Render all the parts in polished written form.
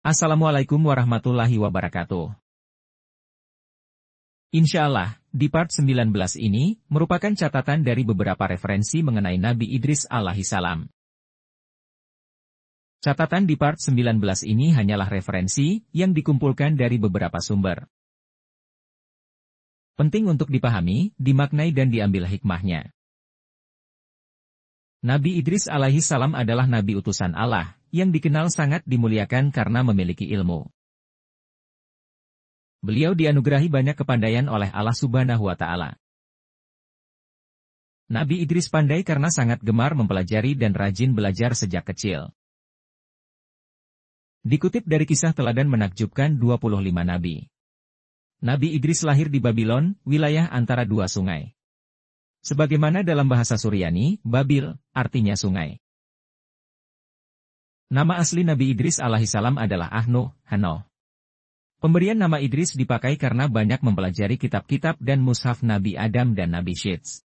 Assalamualaikum warahmatullahi wabarakatuh. Insya Allah, di part 19 ini, merupakan catatan dari beberapa referensi mengenai Nabi Idris alaihissalam. Catatan di part 19 ini hanyalah referensi yang dikumpulkan dari beberapa sumber. Penting untuk dipahami, dimaknai dan diambil hikmahnya. Nabi Idris alaihissalam adalah Nabi utusan Allah, yang dikenal sangat dimuliakan karena memiliki ilmu. Beliau dianugerahi banyak kepandaian oleh Allah Subhanahu wa Ta'ala. Nabi Idris pandai karena sangat gemar mempelajari dan rajin belajar sejak kecil. Dikutip dari kisah teladan menakjubkan 25 Nabi. Nabi Idris lahir di Babilon, wilayah antara dua sungai. Sebagaimana dalam bahasa Suryani, Babil, artinya sungai. Nama asli Nabi Idris alaihissalam adalah Ahnuh, Hanoh. Pemberian nama Idris dipakai karena banyak mempelajari kitab-kitab dan mushaf Nabi Adam dan Nabi Syeds.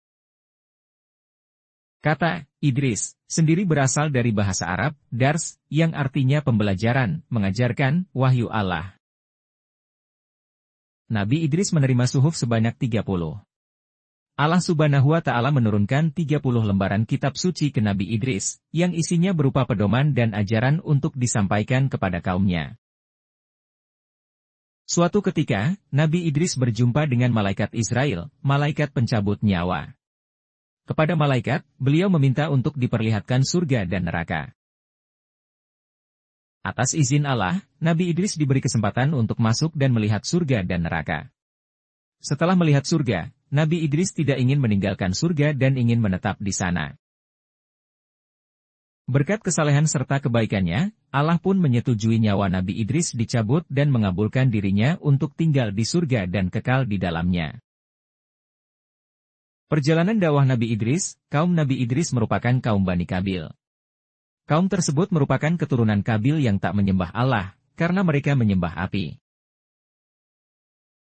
Kata Idris sendiri berasal dari bahasa Arab, dars, yang artinya pembelajaran, mengajarkan, wahyu Allah. Nabi Idris menerima suhuf sebanyak 30. Allah Subhanahu wa Ta'ala menurunkan 30 lembaran kitab suci ke Nabi Idris, yang isinya berupa pedoman dan ajaran untuk disampaikan kepada kaumnya. Suatu ketika, Nabi Idris berjumpa dengan malaikat Israel, malaikat pencabut nyawa. Kepada malaikat, beliau meminta untuk diperlihatkan surga dan neraka. Atas izin Allah, Nabi Idris diberi kesempatan untuk masuk dan melihat surga dan neraka. Setelah melihat surga, Nabi Idris tidak ingin meninggalkan surga dan ingin menetap di sana. Berkat kesalehan serta kebaikannya, Allah pun menyetujui nyawa Nabi Idris dicabut dan mengabulkan dirinya untuk tinggal di surga dan kekal di dalamnya. Perjalanan dakwah Nabi Idris, kaum Nabi Idris merupakan kaum Bani Qabil. Kaum tersebut merupakan keturunan Qabil yang tak menyembah Allah, karena mereka menyembah api.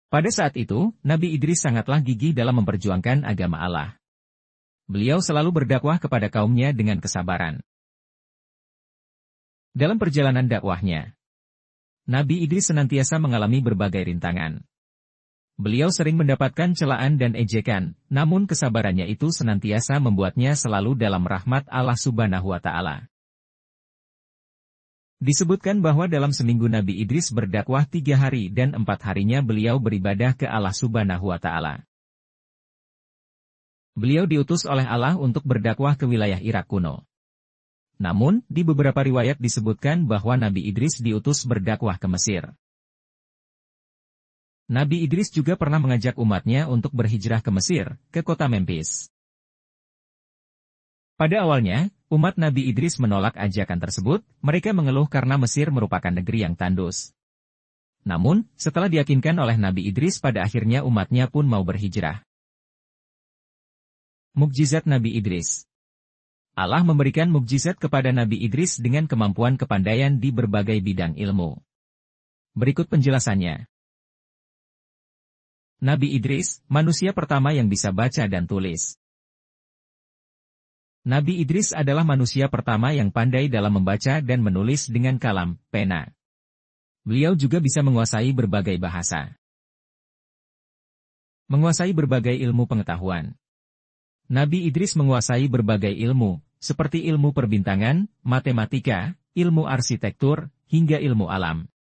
Pada saat itu, Nabi Idris sangatlah gigih dalam memperjuangkan agama Allah. Beliau selalu berdakwah kepada kaumnya dengan kesabaran. Dalam perjalanan dakwahnya, Nabi Idris senantiasa mengalami berbagai rintangan. Beliau sering mendapatkan celaan dan ejekan, namun kesabarannya itu senantiasa membuatnya selalu dalam rahmat Allah Subhanahu wa Ta'ala. Disebutkan bahwa dalam seminggu Nabi Idris berdakwah 3 hari dan 4 harinya beliau beribadah ke Allah Subhanahu wa Ta'ala. Beliau diutus oleh Allah untuk berdakwah ke wilayah Irak kuno. Namun, di beberapa riwayat disebutkan bahwa Nabi Idris diutus berdakwah ke Mesir. Nabi Idris juga pernah mengajak umatnya untuk berhijrah ke Mesir, ke kota Memphis. Pada awalnya, umat Nabi Idris menolak ajakan tersebut, mereka mengeluh karena Mesir merupakan negeri yang tandus. Namun, setelah diyakinkan oleh Nabi Idris pada akhirnya umatnya pun mau berhijrah. Mukjizat Nabi Idris. Allah memberikan mukjizat kepada Nabi Idris dengan kemampuan kepandaian di berbagai bidang ilmu. Berikut penjelasannya. Nabi Idris, manusia pertama yang bisa baca dan tulis. Nabi Idris adalah manusia pertama yang pandai dalam membaca dan menulis dengan kalam, pena. Beliau juga bisa menguasai berbagai bahasa. Menguasai berbagai ilmu pengetahuan. Nabi Idris menguasai berbagai ilmu, seperti ilmu perbintangan, matematika, ilmu arsitektur, hingga ilmu alam.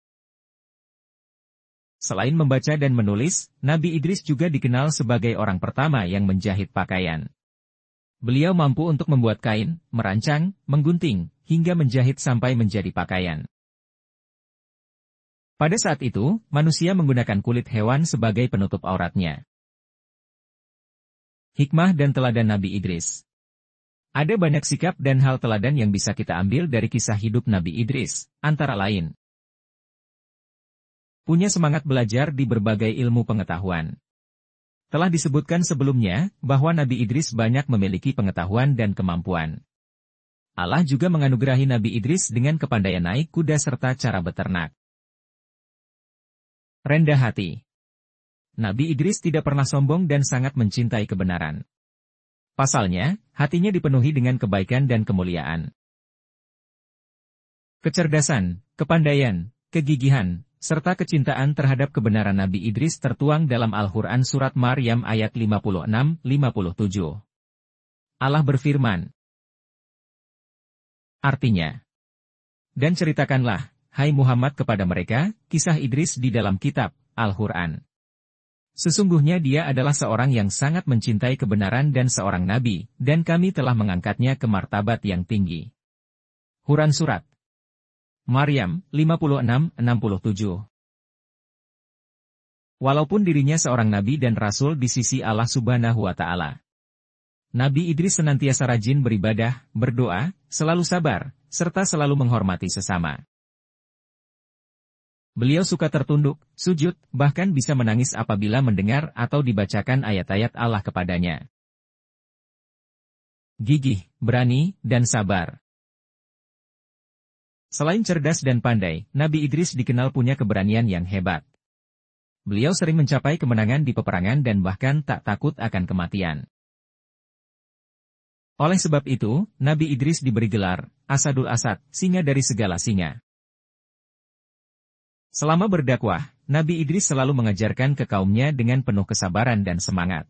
Selain membaca dan menulis, Nabi Idris juga dikenal sebagai orang pertama yang menjahit pakaian. Beliau mampu untuk membuat kain, merancang, menggunting, hingga menjahit sampai menjadi pakaian. Pada saat itu, manusia menggunakan kulit hewan sebagai penutup auratnya. Hikmah dan teladan Nabi Idris. Ada banyak sikap dan hal teladan yang bisa kita ambil dari kisah hidup Nabi Idris, antara lain. Punya semangat belajar di berbagai ilmu pengetahuan. Telah disebutkan sebelumnya, bahwa Nabi Idris banyak memiliki pengetahuan dan kemampuan. Allah juga menganugerahi Nabi Idris dengan kepandaian naik kuda serta cara beternak. Rendah hati. Nabi Idris tidak pernah sombong dan sangat mencintai kebenaran. Pasalnya, hatinya dipenuhi dengan kebaikan dan kemuliaan. Kecerdasan, kepandaian, kegigihan, serta kecintaan terhadap kebenaran Nabi Idris tertuang dalam Al-Quran Surat Maryam ayat 56-57. Allah berfirman. Artinya, dan ceritakanlah, hai Muhammad kepada mereka, kisah Idris di dalam kitab, Al-Quran. Sesungguhnya dia adalah seorang yang sangat mencintai kebenaran dan seorang nabi, dan kami telah mengangkatnya ke martabat yang tinggi. Quran Surat Maryam, 56-67. Walaupun dirinya seorang nabi dan rasul di sisi Allah Subhanahu wa Ta'ala, Nabi Idris senantiasa rajin beribadah, berdoa, selalu sabar, serta selalu menghormati sesama. Beliau suka tertunduk, sujud, bahkan bisa menangis apabila mendengar atau dibacakan ayat-ayat Allah kepadanya. Gigih, berani, dan sabar. Selain cerdas dan pandai, Nabi Idris dikenal punya keberanian yang hebat. Beliau sering mencapai kemenangan di peperangan dan bahkan tak takut akan kematian. Oleh sebab itu, Nabi Idris diberi gelar, Asadul Asad, singa dari segala singa. Selama berdakwah, Nabi Idris selalu mengajarkan ke kaumnya dengan penuh kesabaran dan semangat,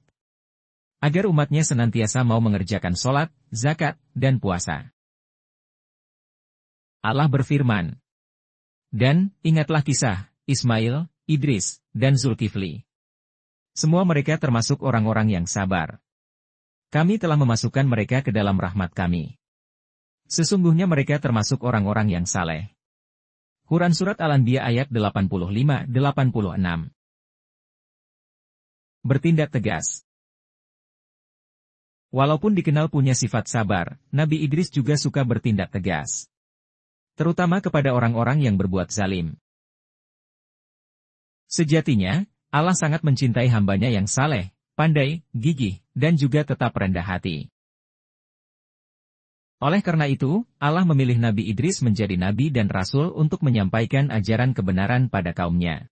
agar umatnya senantiasa mau mengerjakan sholat, zakat, dan puasa. Allah berfirman. Dan, ingatlah kisah, Ismail, Idris, dan Zulkifli. Semua mereka termasuk orang-orang yang sabar. Kami telah memasukkan mereka ke dalam rahmat kami. Sesungguhnya mereka termasuk orang-orang yang saleh. Quran Surat Al-Anbiya ayat 85-86. Bertindak tegas. Walaupun dikenal punya sifat sabar, Nabi Idris juga suka bertindak tegas, terutama kepada orang-orang yang berbuat zalim. Sejatinya, Allah sangat mencintai hambanya yang saleh, pandai, gigih, dan juga tetap rendah hati. Oleh karena itu, Allah memilih Nabi Idris menjadi nabi dan rasul untuk menyampaikan ajaran kebenaran pada kaumnya.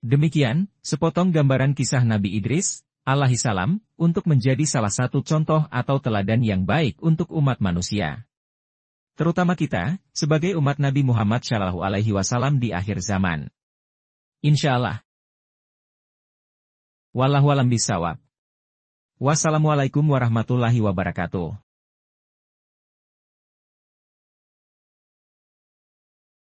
Demikian, sepotong gambaran kisah Nabi Idris, alaihissalam, untuk menjadi salah satu contoh atau teladan yang baik untuk umat manusia. Terutama kita, sebagai umat Nabi Muhammad SAW di akhir zaman. Insya Allah. Wallahu a'lam bishawab. Wassalamualaikum warahmatullahi wabarakatuh.